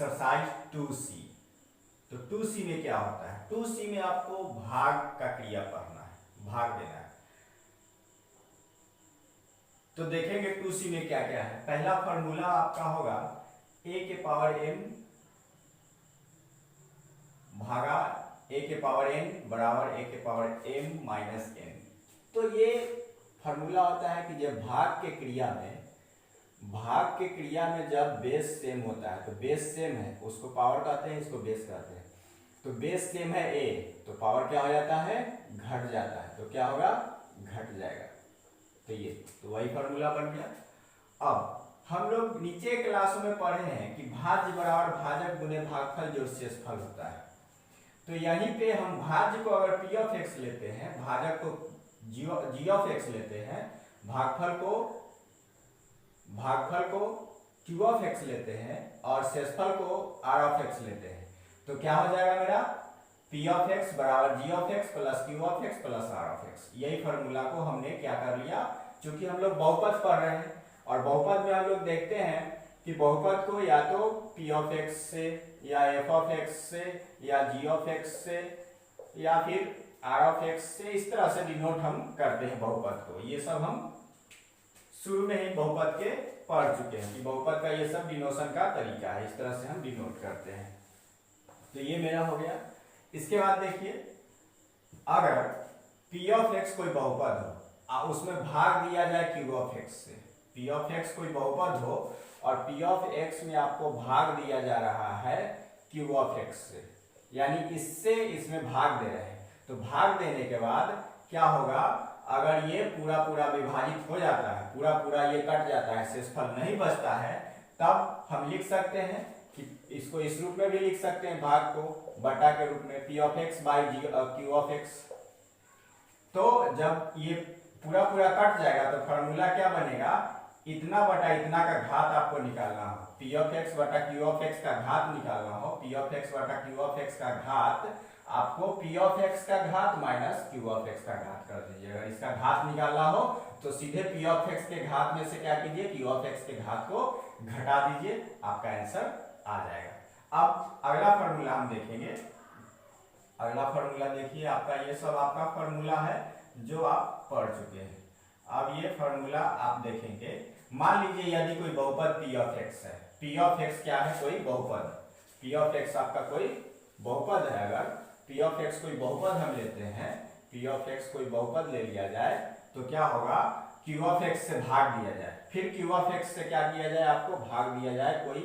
Exercise 2C। तो 2C में क्या होता है? 2C में आपको भाग का क्रिया पढ़ना है, भाग देना है। तो देखेंगे 2C में क्या क्या है। पहला फॉर्मूला आपका होगा a के पावर m भागा a के पावर n बराबर a के पावर m माइनस n। तो ये फॉर्मूला होता है कि जब भाग के क्रिया में जब बेस सेम होता है, तो बेस सेम है उसको पावर कहते हैं, इसको बेस कहते हैं। तो बेस सेम है a, तो पावर क्या हो जाता है? घट जाता है। तो क्या होगा? घट जाएगा। तो ये तो वही फॉर्मूला बन गया। अब हम लोग नीचे क्लासों में पढ़े हैं कि भाज्य बराबर भाजक गुने भागफल जो शेषफल होता है। तो यहीं पे हम भाज्य को अगर p ऑफ x लेते हैं, भाजक को g ऑफ x लेते हैं, भागफल को q ऑफ x लेते हैं और शेषफल को r ऑफ x लेते हैं, तो क्या हो जाएगा मेरा? p ऑफ x बराबर g of x plus q of x plus r of x। यही फॉर्मूला को हमने क्या कर लिया, क्योंकि हम लोग बहुपद पढ़ रहे हैं और बहुपद में हम लोग देखते हैं कि बहुपद को या तो p ऑफ x से या f ऑफ x से या g ऑफ x से या फिर r ऑफ x से इस तरह से डिनोट हम करते हैं बहुपद को। ये सब हम शुरू में ही बहुपद के पढ़ चुके हैं कि बहुपद का ये सब डिनोशन का तरीका है, इस तरह से हम डिनोट करते हैं। तो ये मेरा हो गया। इसके बाद देखिए, अगर p ऑफ x कोई बहुपद हो उसमें भाग दिया जाए q ऑफ x से, p ऑफ x कोई बहुपद हो और p ऑफ x में आपको भाग दिया जा रहा है q ऑफ x से, यानी इससे इसमें भाग दे रहे हैं। तो भाग देने के बाद क्या होगा? अगर ये पूरा पूरा विभाजित हो जाता है, पूरा पूरा ये कट जाता है, शेषफल नहीं बचता है, तब हम लिख सकते हैं कि इसको इस रूप में भी लिख सकते हैं, भाग को बटा के रूप में p of x by q of x। तो जब ये पूरा पूरा कट जाएगा तो फॉर्मूला क्या बनेगा? इतना बटा इतना का घात आपको निकालना हो, p ऑफ x बटा q ऑफ x का घात निकालना हो। p ऑफ x बटा q ऑफ x का घात आपको p ऑफ x का घात माइनस q ऑफ x का घात कर दीजिए। अगर इसका घात निकालना हो तो सीधे p ऑफ x के घात में से क्या कीजिए? q ऑफ x के घात को घटा दीजिए, आपका आंसर आ जाएगा। अब अगला फॉर्मूला हम देखेंगे। अगला फॉर्मूला देखिए, आपका ये सब आपका फॉर्मूला है जो आप पढ़ चुके हैं। अब ये फॉर्मूला आप देखेंगे, मान लीजिए यदि कोई बहुपद p ऑफ x है। p ऑफ x क्या है? कोई बहुपद। p ऑफ x आपका कोई बहुपद है। अगर p ऑफ x कोई बहुपद हम लेते हैं, p ऑफ x कोई बहुपद ले लिया जाए तो क्या होगा? q ऑफ x से भाग दिया जाए, फिर q ऑफ x से क्या किया जाए? आपको भाग दिया जाए कोई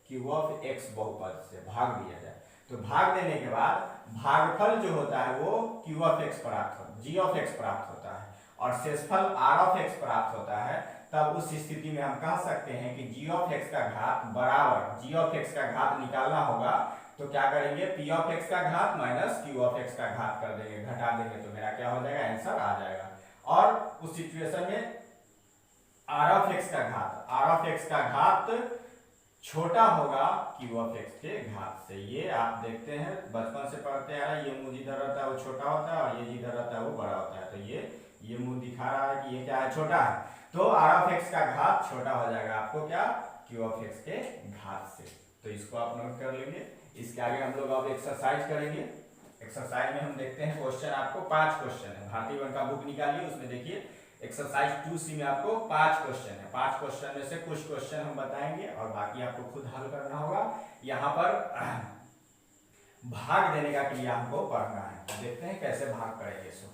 q ऑफ x बहुपद से भाग दिया जाए। तो भाग देने के बाद भागफल जो होता है वो q ऑफ x प्राप्त हो, g ऑफ x प्राप्त होता है और शेषफल r ऑफ x प्राप्त होता है। तब उस स्थिति में हम कह सकते हैं कि g ऑफ x का घात बराबर g ऑफ x का घात निकालना होगा, तो क्या करेंगे? p ऑफ x का घात माइनस q ऑफ x का घात कर देंगे, घटा देंगे, तो मेरा क्या हो जाएगा? आंसर आ जाएगा। और उस सिचुएशन में r ऑफ x का घात छोटा होगा q ऑफ x के घात से। ये आप देखते हैं बचपन से पढ़ते आ रहे हैं, ये मुंह जिधर रहता है वो छोटा होता है और ये जिधर रहता है वो बड़ा होता है। तो ये मुंह दिखा रहा है कि ये क्या है? छोटा है। तो r ऑफ x का घात छोटा हो जाएगा आपको क्या? q ऑफ x के घात से। तो इसको आप नोट कर लेंगे। इसके आगे हम लोग अब एक्सरसाइज करेंगे। एक्सरसाइज में हम देखते हैं क्वेश्चन, आपको 5 क्वेश्चन है। भारतीय वन का बुक निकालिए, उसमें देखिए एक्सरसाइज 2C में आपको 5 क्वेश्चन है। 5 क्वेश्चन में से कुछ क्वेश्चन हम बताएंगे और बाकी आपको खुद हल करना होगा। यहाँ पर भाग देने का क्रिया हमको पढ़ना है। देखते हैं कैसे भाग करेंगे। सो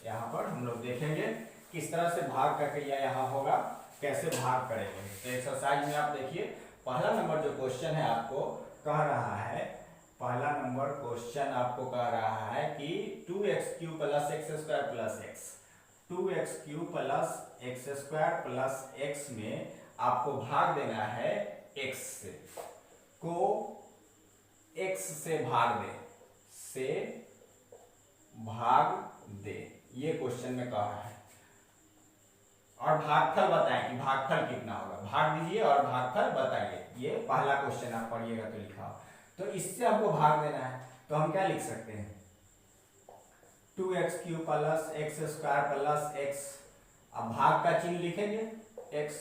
यहाँ पर हम लोग देखेंगे किस तरह से भाग का क्रिया यहाँ होगा, कैसे भाग करेंगे। तो एक्सरसाइज में आप देखिए, पहला नंबर जो क्वेश्चन है आपको कह रहा है, पहला नंबर क्वेश्चन आपको कह रहा है कि 2x³ plus x square plus x, 2x³ plus x square plus x में आपको भाग देना है x से, को x से भाग दे, ये क्वेश्चन में कह रहा है। और भागफल बताएं कि भागफल कितना होगा, भाग दीजिए और भागफल बताइए। ये पहला क्वेश्चन आप पढ़िएगा तो लिखा हो। तो इससे हमको भाग देना है, तो हम क्या लिख सकते हैं? 2x³ plus x square plus x, अब भाग का चिन्ह लिखेंगे x।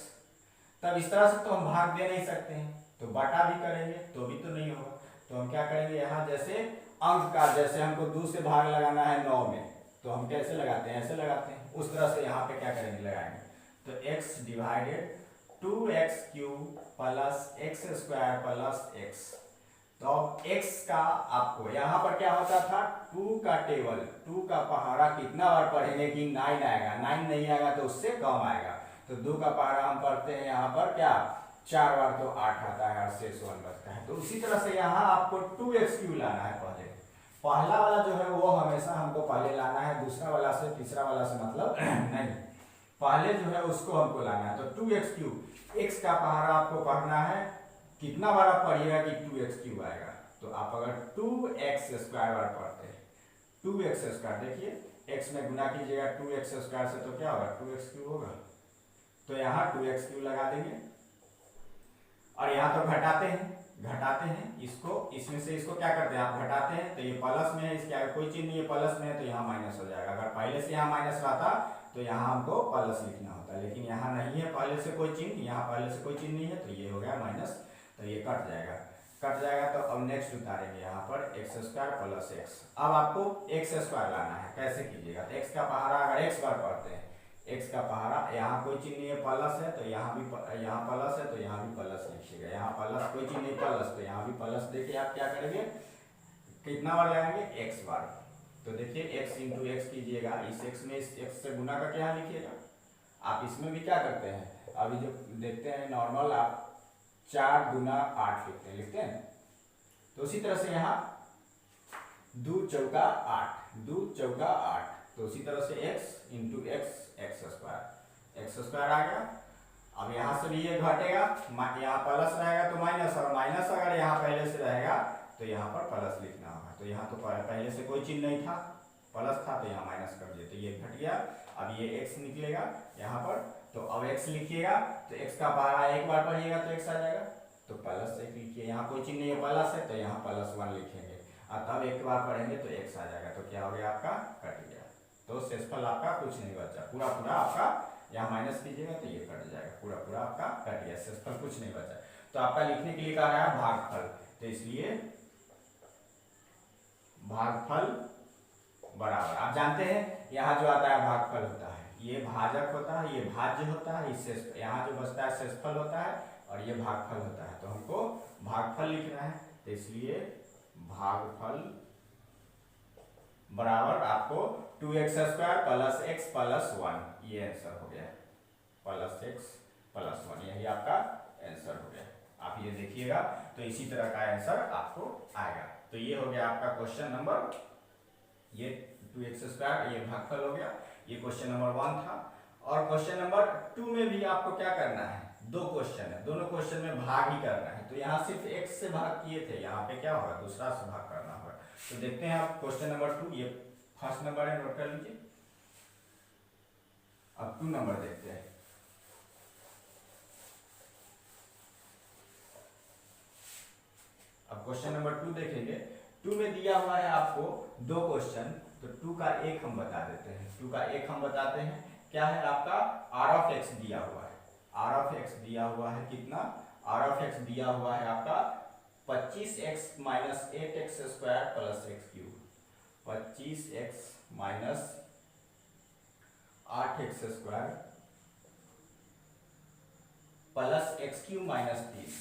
तब इस तरह से तो हम भाग दे नहीं सकते हैं, तो बटा भी करेंगे तो भी तो नहीं होगा। तो हम क्या करेंगे, यहाँ जैसे अंक का, जैसे हमको 2 से भाग लगाना है 9 में, तो हम कैसे लगाते हैं, ऐसे लगाते हैं, उस तरह से यहाँ पे क्या करेंगे, लगाएंगे। तो x divided 2x cube plus x square plus x. तो अब x का आपको यहाँ पर क्या होता था, 2 का टेबल, 2 का पहाड़ा कितना बार पढ़ेंगे कि 9 आएगा, 9 नहीं आएगा तो उससे कम आएगा। तो 2 का पहाड़ा हम पढ़ते हैं यहाँ पर क्या 4 बार तो 8 आता है और शेष 1 बचता है। तो उसी तरह से यहाँ आपको 2x क्यूब लाना है। पहला वाला जो है वो हमेशा हमको पहले लाना है, दूसरा वाला से तीसरा वाला से मतलब नहीं, पहले जो है उसको हमको लाना है। तो 2x क्यूब, x का पहाड़ा आपको पढ़ना है, कितना बार आप पढ़िएगा कि 2x क्यूब आएगा। तो आप अगर 2x स्क्वायर बार पढ़ते हैं, 2x स्क्वायर, देखिए x में गुना कीजिएगा 2x स्क्वायर से तो क्या होगा, 2x क्यूब होगा। तो यहाँ 2x क्यूब लगा देंगे और यहाँ तो घटाते हैं इसको, इसमें से इसको क्या करते हैं, आप घटाते हैं तो ये प्लस में है, इसके आगे कोई चिन्ह नहीं है, प्लस में है तो यहाँ माइनस हो जाएगा। अगर पहले से यहाँ माइनस रहता तो यहाँ हमको प्लस लिखना होता, लेकिन यहाँ नहीं है पहले से कोई चिन्ह, यहाँ पहले से कोई चिन्ह नहीं है, तो ये हो गया माइनस, तो ये कट जाएगा। तो अब नेक्स्ट उतारेंगे यहाँ पर एक्स स्क्वायर प्लस एक्स। अब आपको एक्स स्क्वायर लाना है, कैसे कीजिएगा, तो एक्स का पहाड़ा अगर एक्स बार पढ़ते हैं, एक्स का पहाड़ा, यहाँ कोई चिन्ह नहीं है, प्लस है तो यहाँ भी, यहाँ प्लस है तो यहाँ भी प्लस लिखिएगा, यहाँ प्लस कोई चिन्ह नहीं प्लस तो यहाँ भी प्लस देके आप क्या करेंगे, कितना बार लगाएंगे, एक्स बार। तो देखिए x इंटू एक्स कीजिएगा, इस x में इस x से गुना करके यहाँ लिखिएगा। आप इसमें भी क्या करते हैं, अभी जो देखते हैं नॉर्मल आप 4 गुना 8 लिखते हैं। तो उसी तरह से यहाँ 2 चौका 8, 2 चौका 8, तो उसी तरह से x into X, X square आ गया। अब यहाँ से भी ये घटेगा, यहाँ प्लस रहेगा तो माइनस, और माइनस अगर यहाँ पहले से रहेगा तो यहाँ पर प्लस लिखना होगा। तो यहाँ तो पहले से कोई चिन्ह नहीं था, प्लस था तो यहाँ माइनस कर दिए, तो ये घट गया। अब ये x निकलेगा यहाँ पर, तो अब x लिखिएगा तो x का पहाड़ा एक बार पढ़िएगा तो x आ जाएगा, तो प्लस 1 लिखिए, यहाँ कोई चिन्ह नहीं है, प्लस है तो यहाँ प्लस 1 लिखेंगे, और तब एक बार पढ़ेंगे तो x आ जाएगा। तो क्या हो गया, आपका कट गया। तो शेषफल आपका कुछ नहीं बचा, पूरा आपका, यहाँ माइनस कीजिएगा तो ये कट जाएगा, पूरा आपका कट गया, शेषफल कुछ नहीं बचा। तो आपका लिखने के लिए कह रहा है भागफल, तो इसलिए भागफल बराबर, आप जानते हैं यहाँ जो आता है भागफल होता है, ये भाजक होता है, ये भाज्य होता है, इससे यहाँ जो बचता है शेषफल होता है, और ये भागफल होता है। तो हमको भागफल लिखना है, तो इसलिए भागफल बराबर आपको 2x square plus x plus 1, ये आंसर हो गया, प्लस एक्स प्लस 1, यही आपका आंसर हो गया। आप ये देखिएगा तो इसी तरह का आंसर आपको आएगा। तो ये हो गया आपका क्वेश्चन नंबर, ये 2x स्क्वायर, ये भागफल हो गया, ये क्वेश्चन नंबर 1 था। और क्वेश्चन नंबर 2 में भी आपको क्या करना है, 2 क्वेश्चन है, दोनों क्वेश्चन में भाग ही करना है। तो यहाँ सिर्फ x से भाग किए थे, यहाँ पे क्या होगा, दूसरा से भाग करना होगा। तो देखते हैं आप क्वेश्चन नंबर 2, ये फर्स्ट नंबर है, नोट कर लीजिए। अब 2 नंबर देखते हैं। अब क्वेश्चन नंबर 2 देखेंगे। 2 में दिया हुआ है आपको 2 क्वेश्चन, तो 2 का एक हम बता देते हैं, 2 का एक हम बताते हैं। क्या है आपका, r ऑफ x दिया हुआ है, r ऑफ x दिया हुआ है, कितना, r ऑफ x दिया हुआ है आपका 25x minus 8x square plus x cube, 25x minus 8x square plus x cube minus 30,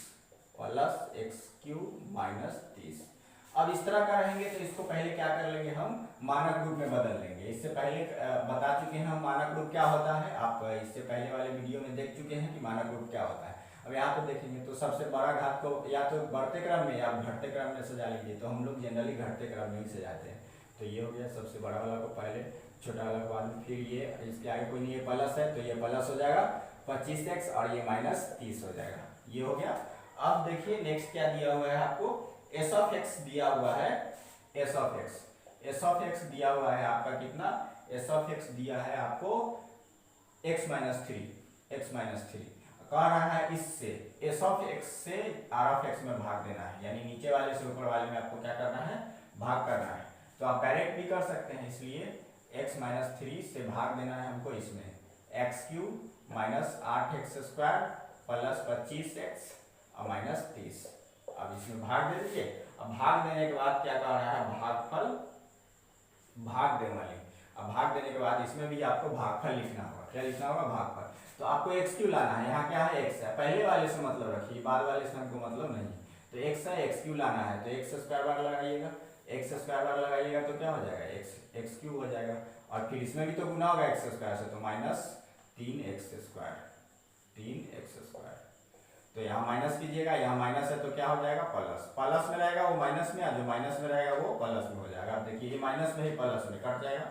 plus x cube minus 30। अब इस तरह का रहेंगे तो इसको पहले क्या कर लेंगे, हम मानक रूप में बदल लेंगे। इससे पहले बता चुके हैं हम मानक रूप क्या होता है, आप इससे पहले वाले वीडियो में देख चुके हैं कि मानक रूप क्या होता है। अब यहाँ पे देखेंगे तो सबसे बड़ा घात को या तो बढ़ते क्रम में या घटते क्रम में सजा लीजिए, तो हम लोग जनरली घटते क्रम में ही सजाते हैं। तो ये हो गया, सबसे बड़ा वाला को पहले, छोटा वाला को बाद में, फिर ये, इसके आगे कोई नहीं, ये प्लस है तो ये प्लस हो जाएगा 25x और ये माइनस 30 हो जाएगा, ये हो गया। अब देखिए नेक्स्ट क्या दिया हुआ है आपको, एस ऑफ एक्स दिया हुआ है, एस ऑफ एक्स दिया हुआ है आपका कितना, एस ऑफ एक्स दिया है आपको x माइनस 3, कह रहा है इससे एस ऑफ एक्स से आर ऑफ एक्स में भाग देना है, यानी नीचे वाले से ऊपर वाले में आपको क्या करना है, भाग करना है। तो आप डायरेक्ट भी कर सकते हैं, इसलिए x माइनस 3 से भाग देना है हमको इसमें, x cube minus 8x square plus 25x और माइनस 30। अब इसमें भाग दे दीजिए। अब भाग देने के बाद क्या कह रहा है, भागफल भाग दे वाली। अब भाग देने के बाद इसमें भी आपको भागफल लिखना होगा। क्या लिखना होगा, भागफल। तो आपको एक्स क्यू लाना है। यहाँ क्या है, एक्स है। पहले वाले से मतलब रखिए, बाद वाले से हमको मतलब नहीं। तो एक्स है, एक्स क्यू लाना है, तो एक्स स्क्वायर बार लगाइएगा। एक्स स्क्वायर बार लगाइएगा तो क्या हो जाएगा, एक्स क्यू हो जाएगा। और फिर इसमें भी तो गुना होगा एक्स स्क्वायर से, तो minus 3x square, 3x square. तो यहाँ माइनस कीजिएगा, यहाँ माइनस है तो क्या हो जाएगा, प्लस। प्लस में रहेगा वो माइनस में, जो माइनस में रहेगा वो प्लस में हो जाएगा। अब देखिए ये माइनस में ही प्लस में कट जाएगा।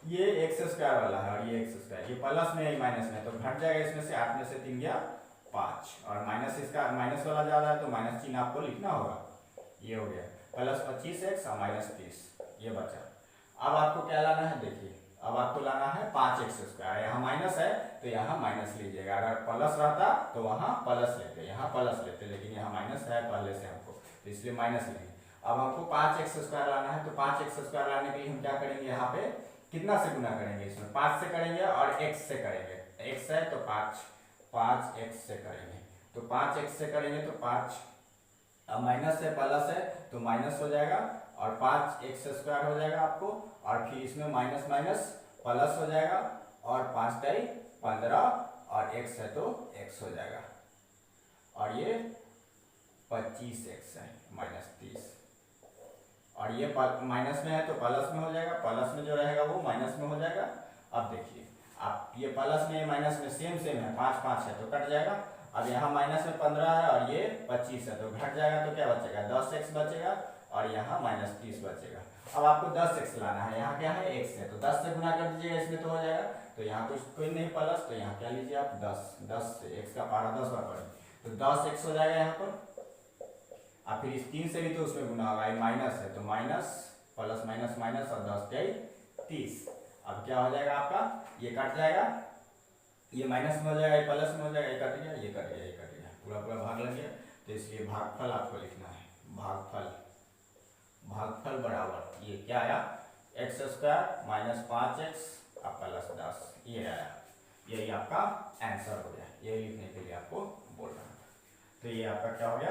ये एक्स स्क्वायर वाला है और ये एक्स स्क्वायर, ये प्लस में है माइनस में, तो घट जाएगा इसमें से। 8 में से 3 गया 5, और माइनस इसका माइनस वाला ज्यादा है तो माइनस चिन्ह आपको लिखना होगा। ये हो गया प्लस 25x और माइनस 30, ये बचा। अब आपको क्या लाना है, देखिए अब आपको लाना है 5x स्क्वायर। यहाँ माइनस है तो यहाँ माइनस लीजिएगा। अगर प्लस रहता तो वहाँ प्लस लेते, यहाँ प्लस लेते, लेकिन यहाँ माइनस है पहले से हमको, तो इसलिए माइनस लेंगे। अब हमको 5x स्क्वायर लाना है, तो 5x स्क्वायर लाने के लिए हम क्या करेंगे, यहाँ पे कितना से गुना करेंगे, इसमें 5 से करेंगे और x से करेंगे। x है तो 5x से करेंगे, तो 5x से करेंगे तो 5, अब माइनस है प्लस है तो माइनस हो जाएगा, और 5x स्क्वायर हो जाएगा आपको, और फिर इसमें माइनस माइनस प्लस हो जाएगा, और 5 टाई 15, और x है तो x हो जाएगा, और ये 25x है माइनस 30, और ये माइनस में है तो प्लस में हो जाएगा, प्लस में जो रहेगा वो माइनस में हो जाएगा। अब देखिए आप ये प्लस में माइनस में सेम है, 5 5 है तो कट जाएगा। अब यहाँ माइनस में 15 है और ये 25 है तो घट जाएगा, तो क्या बचेगा, 10x बचेगा, और यहाँ माइनस 30 बचेगा। अब आपको 10x लाना है, यहाँ क्या है, x है, तो 10 से गुना कर दीजिएगा, इसमें तो हो जाएगा। तो यहाँ कुछ कोई नहीं प्लस, तो यहाँ क्या लीजिए आप 10 से x का पारा 10 बार पड़े, तो 10x हो जाएगा यहाँ पर। अब फिर इस 3 से भी तो उसमें गुना होगा, माइनस है तो माइनस, प्लस माइनस माइनस, और 10 टाई 30। अब क्या हो जाएगा आपका, ये कट जाएगा, ये माइनस में हो जाएगा, ये प्लस में हो जाएगा, ये कट गया, ये कट गया, ये कट गया, पूरा पूरा भाग लग गया। तो इसलिए भागफल आपको लिखना है, भागफल बराबर ये क्या आया, एक्स स्क्वायर माइनस 5x और प्लस 10, ये आया। यही आपका आंसर हो गया, यही लिखने के लिए आपको बोल रहा हूँ। तो ये आपका क्या हो गया।